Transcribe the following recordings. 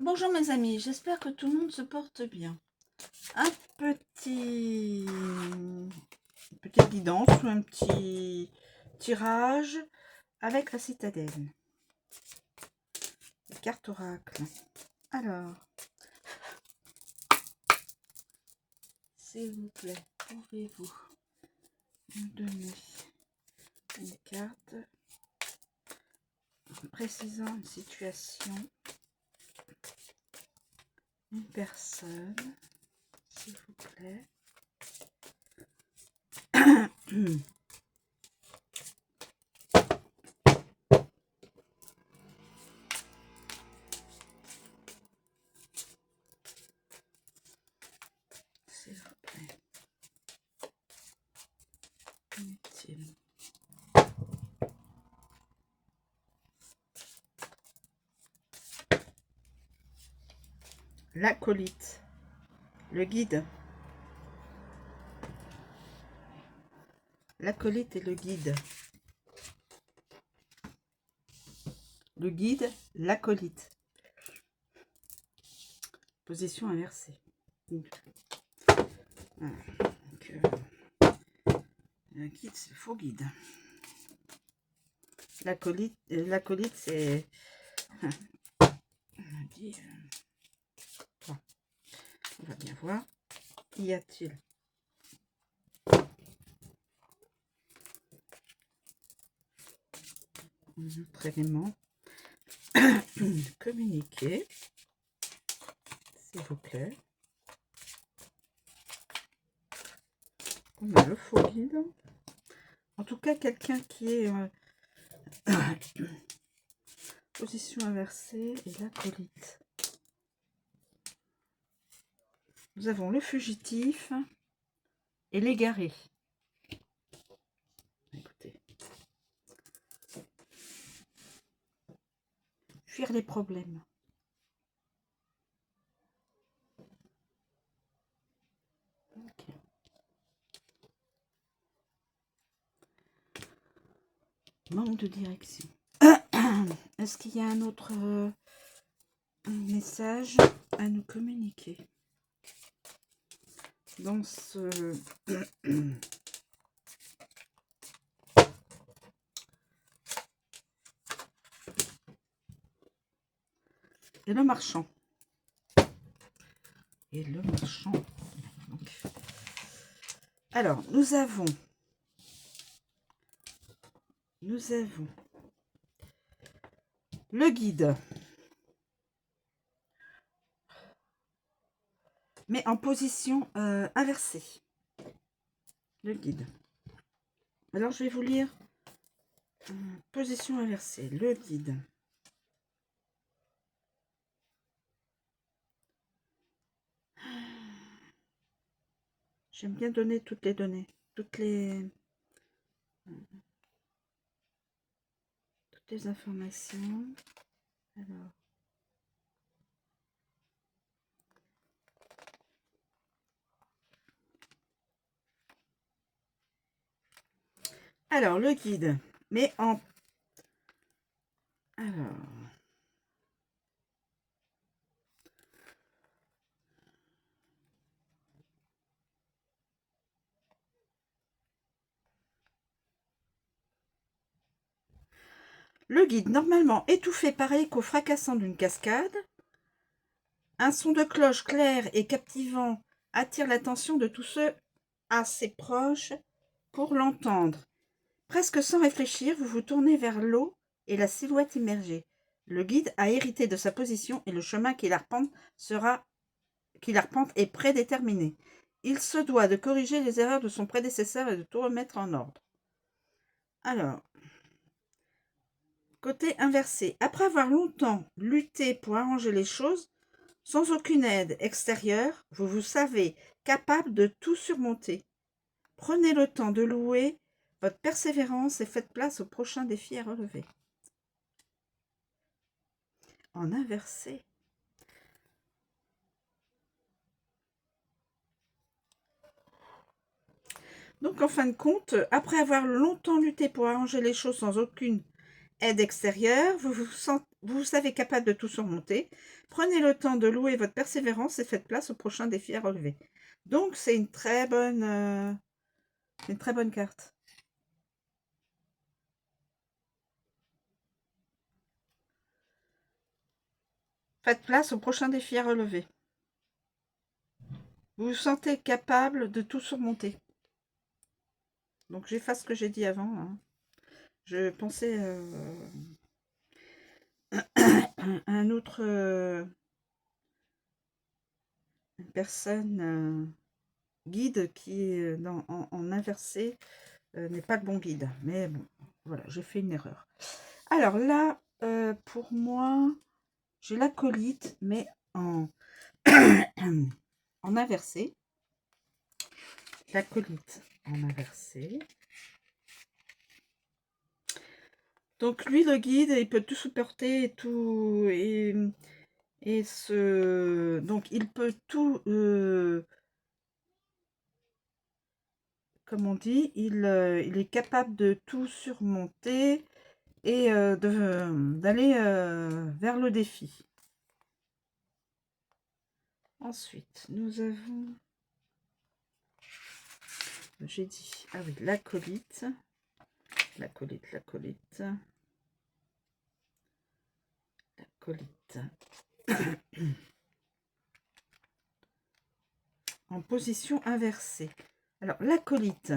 Bonjour mes amis, j'espère que tout le monde se porte bien. Un petite guidance ou un petit tirage avec la citadelle. Les cartes oracle. Alors, s'il vous plaît, pouvez-vous me donner une carte précisant une situation, une personne, s'il vous plaît. S'il vous plaît. Inutile. L'acolyte, le guide. L'acolyte et le guide. Le guide, l'acolyte. Position inversée. Voilà. Donc, le guide, c'est le faux guide. L'acolyte, c'est... On dit... Bon, on va bien voir. Y a-t-il un autre élément? Communiquer, s'il vous plaît. On a le faux guide. En tout cas, quelqu'un qui est position inversée et l'acolyte. Nous avons le fugitif et l'égaré. Écoutez. Fuir les problèmes. Okay. Manque de direction. Est-ce qu'il y a un autre message à nous communiquer dans ce... Et le marchand. Et le marchand. Donc, alors, nous avons le guide. Mais en position inversée. Le guide. Alors, je vais vous lire. Position inversée. Le guide. J'aime bien donner toutes les données. Toutes les informations. Alors, le guide. Mais en... Alors... Le guide, normalement étouffé par l'écho fracassant d'une cascade. Un son de cloche clair et captivant attire l'attention de tous ceux assez proches pour l'entendre. Presque sans réfléchir, vous vous tournez vers l'eau et la silhouette immergée. Le guide a hérité de sa position et le chemin qu'il arpente est prédéterminé. Il se doit de corriger les erreurs de son prédécesseur et de tout remettre en ordre. Alors, côté inversé, après avoir longtemps lutté pour arranger les choses, sans aucune aide extérieure, vous vous savez capable de tout surmonter. Prenez le temps de louer votre persévérance et faites place au prochain défi à relever. En inversé. Donc, en fin de compte, après avoir longtemps lutté pour arranger les choses sans aucune aide extérieure, vous vous savez capable de tout surmonter. Prenez le temps de louer votre persévérance et faites place au prochain défi à relever. Donc, c'est une très bonne carte. Faites place au prochain défi à relever. Vous vous sentez capable de tout surmonter. Donc, j'efface ce que j'ai dit avant. Hein. Je pensais un autre personne guide qui est en inversé n'est pas le bon guide. Mais bon, voilà, j'ai fait une erreur. Alors là, pour moi, j'ai l'acolyte, mais en, en inversé. L'acolyte en inversé. Donc lui, le guide, il peut tout supporter et tout... donc il peut tout... comme on dit, il est capable de tout surmonter et d'aller vers le défi. Ensuite, nous avons... J'ai dit... Ah oui, l'acolyte. L'acolyte. L'acolyte. En position inversée. Alors, l'acolyte.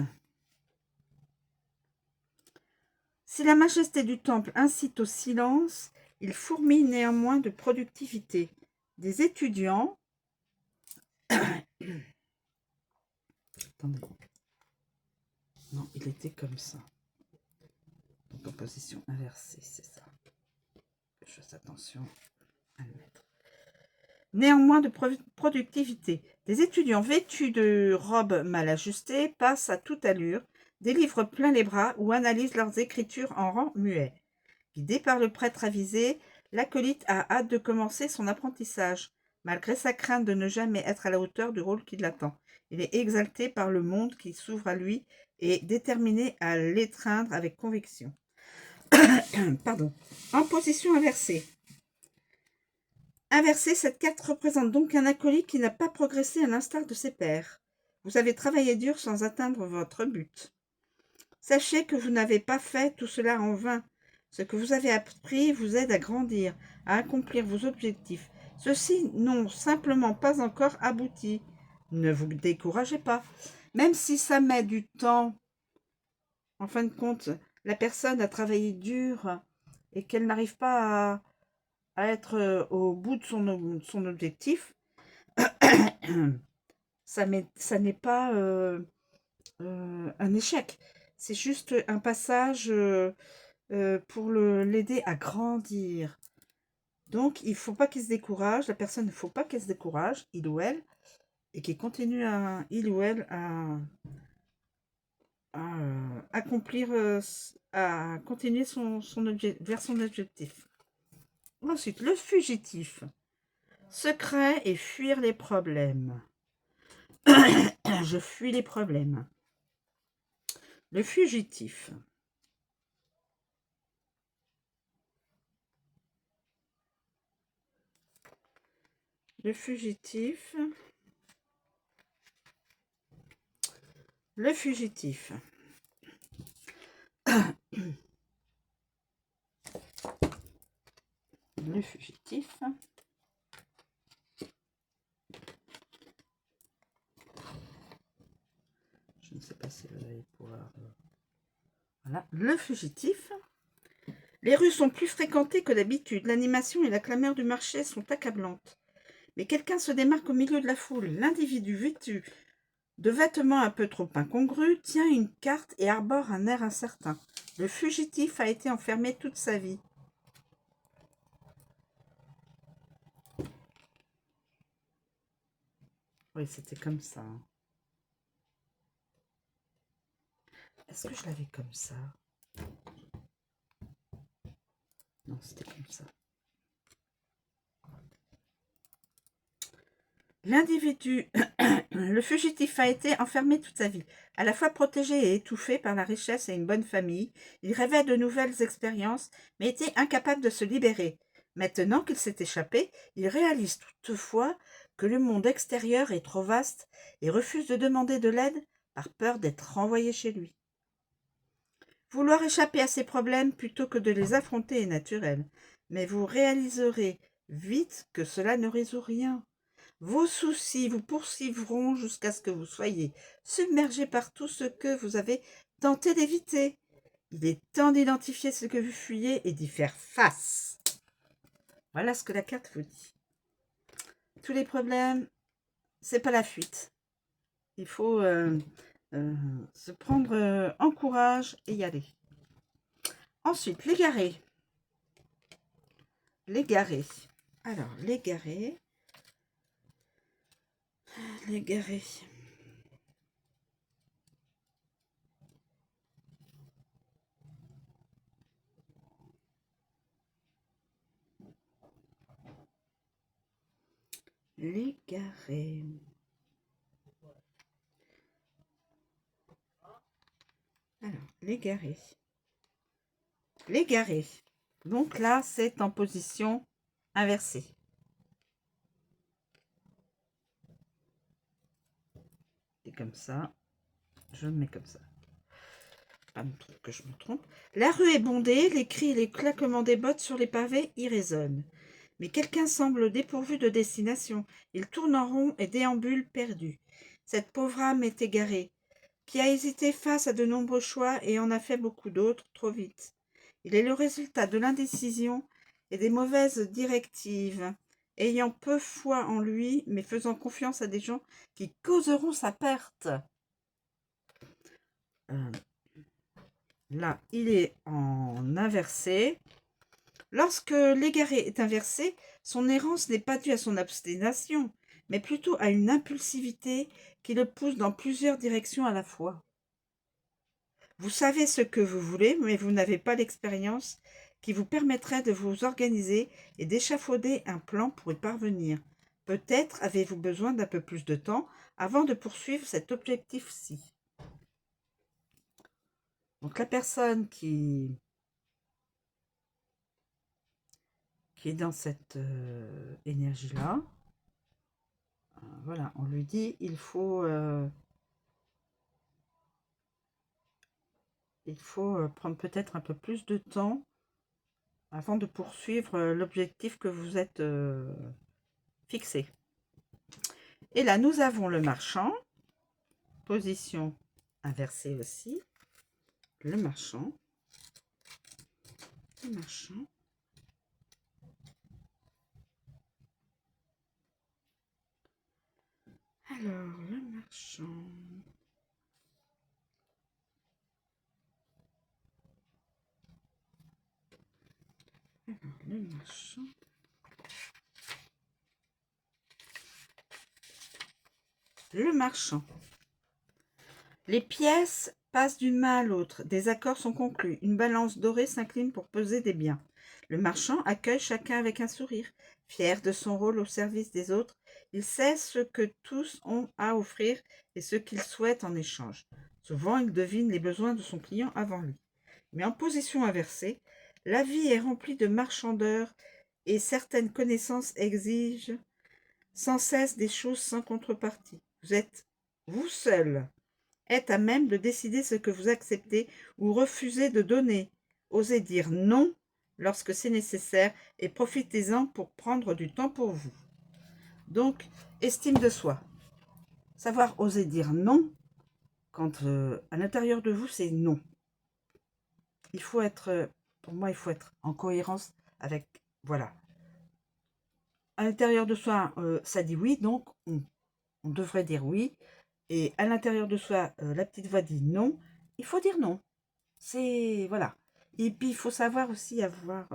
Si la majesté du temple incite au silence, il fourmille néanmoins de productivité. Des étudiants... Attendez. Non, il était comme ça. Donc en position inversée, c'est ça. Je fasse attention à le mettre. Néanmoins de productivité. Des étudiants vêtus de robes mal ajustées passent à toute allure, des livres plein les bras ou analysent leurs écritures en rang muet. Guidé par le prêtre avisé, l'acolyte a hâte de commencer son apprentissage. Malgré sa crainte de ne jamais être à la hauteur du rôle qui l'attend, il est exalté par le monde qui s'ouvre à lui et déterminé à l'étreindre avec conviction. Pardon. En position inversée. Inversée, cette carte représente donc un acolyte qui n'a pas progressé à l'instar de ses pairs. Vous avez travaillé dur sans atteindre votre but. Sachez que vous n'avez pas fait tout cela en vain. Ce que vous avez appris vous aide à grandir, à accomplir vos objectifs. Ceux-ci n'ont simplement pas encore abouti. Ne vous découragez pas. Même si ça met du temps, en fin de compte, la personne a travaillé dur et qu'elle n'arrive pas à être au bout de son objectif, ça n'est pas un échec. C'est juste un passage pour l'aider à grandir. Donc, il ne faut pas qu'il se décourage. La personne, il ne faut pas qu'elle se décourage, il ou elle, et qu'il continue à, il ou elle, à accomplir, à continuer vers son objectif. Ensuite, le fugitif. Secret et fuir les problèmes. Je fuis les problèmes. Le fugitif. Le fugitif. Le fugitif. Le fugitif. Je ne sais pas si vous allez pouvoir... Voilà, le fugitif. Les rues sont plus fréquentées que d'habitude. L'animation et la clameur du marché sont accablantes. Mais quelqu'un se démarque au milieu de la foule. L'individu vêtu de vêtements un peu trop incongrus tient une carte et arbore un air incertain. Le fugitif a été enfermé toute sa vie. Oui, c'était comme ça. Hein. Est-ce que je l'avais comme ça? Non, c'était comme ça. L'individu, le fugitif a été enfermé toute sa vie. À la fois protégé et étouffé par la richesse et une bonne famille, il rêvait de nouvelles expériences, mais était incapable de se libérer. Maintenant qu'il s'est échappé, il réalise toutefois que le monde extérieur est trop vaste et refuse de demander de l'aide par peur d'être renvoyé chez lui. Vouloir échapper à ces problèmes plutôt que de les affronter est naturel, mais vous réaliserez vite que cela ne résout rien. Vos soucis vous poursuivront jusqu'à ce que vous soyez submergé par tout ce que vous avez tenté d'éviter. Il est temps d'identifier ce que vous fuyez et d'y faire face. Voilà ce que la carte vous dit. Tous les problèmes, c'est pas la fuite. Il faut se prendre en courage et y aller. Ensuite, l'égaré. L'égaré. Alors, l'égaré. L'égaré. L'égaré. Alors, l'égaré. L'égaré. Donc là, c'est en position inversée. Et comme ça, je le mets comme ça. Pas que je me trompe. La rue est bondée, les cris et les claquements des bottes sur les pavés y résonnent. Mais quelqu'un semble dépourvu de destination. Il tourne en rond et déambule perdu. Cette pauvre âme est égarée, qui a hésité face à de nombreux choix et en a fait beaucoup d'autres trop vite. Il est le résultat de l'indécision et des mauvaises directives, ayant peu foi en lui, mais faisant confiance à des gens qui causeront sa perte. Là, il est en inversé. Lorsque l'égaré est inversé, son errance n'est pas due à son obstination, mais plutôt à une impulsivité qui le pousse dans plusieurs directions à la fois. Vous savez ce que vous voulez, mais vous n'avez pas l'expérience qui vous permettrait de vous organiser et d'échafauder un plan pour y parvenir. Peut-être avez-vous besoin d'un peu plus de temps avant de poursuivre cet objectif-ci. Donc la personne qui est dans cette énergie-là, voilà, on lui dit il faut prendre peut-être un peu plus de temps avant de poursuivre l'objectif que vous êtes fixé. Et là, nous avons le marchand, position inversée aussi, le marchand, le marchand. Alors, le marchand. Alors, le marchand. Le marchand. Les pièces passent d'une main à l'autre, des accords sont conclus, une balance dorée s'incline pour peser des biens. Le marchand accueille chacun avec un sourire. Fier de son rôle au service des autres, il sait ce que tous ont à offrir et ce qu'ils souhaitent en échange. Souvent, il devine les besoins de son client avant lui. Mais en position inversée, la vie est remplie de marchandeurs et certaines connaissances exigent sans cesse des choses sans contrepartie. Vous êtes vous seul êtes à même de décider ce que vous acceptez ou refusez de donner. Osez dire non lorsque c'est nécessaire et profitez-en pour prendre du temps pour vous. Donc, estime de soi. Savoir oser dire non quand à l'intérieur de vous, c'est non. Il faut être, pour moi, il faut être en cohérence avec, voilà. À l'intérieur de soi, ça dit oui, donc on devrait dire oui. Et à l'intérieur de soi, la petite voix dit non. Il faut dire non. C'est, voilà. Et puis, il faut savoir aussi avoir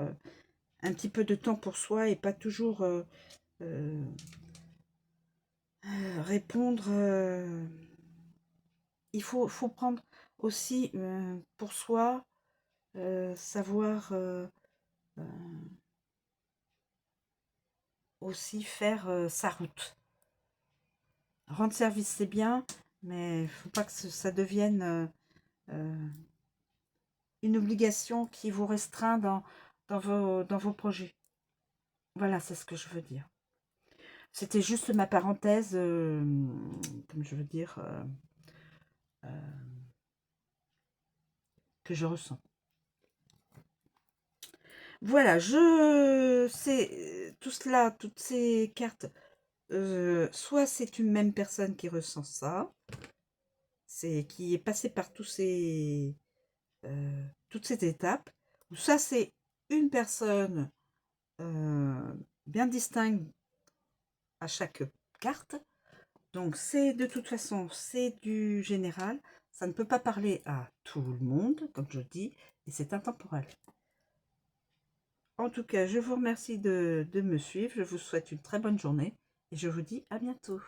un petit peu de temps pour soi et pas toujours répondre. Il faut prendre aussi pour soi, savoir aussi faire sa route. Rendre service, c'est bien, mais il ne faut pas que ça devienne une obligation qui vous restreint dans vos projets. Voilà, c'est ce que je veux dire. C'était juste ma parenthèse, comme je veux dire, que je ressens. Voilà, je sais tout cela, toutes ces cartes, soit c'est une même personne qui ressent ça, c'est qui est passée par toutes ces étapes, ou ça c'est une personne bien distincte à chaque carte. Donc c'est de toute façon, c'est du général, ça ne peut pas parler à tout le monde, comme je dis, et c'est intemporel. En tout cas, je vous remercie de me suivre, je vous souhaite une très bonne journée, et je vous dis à bientôt.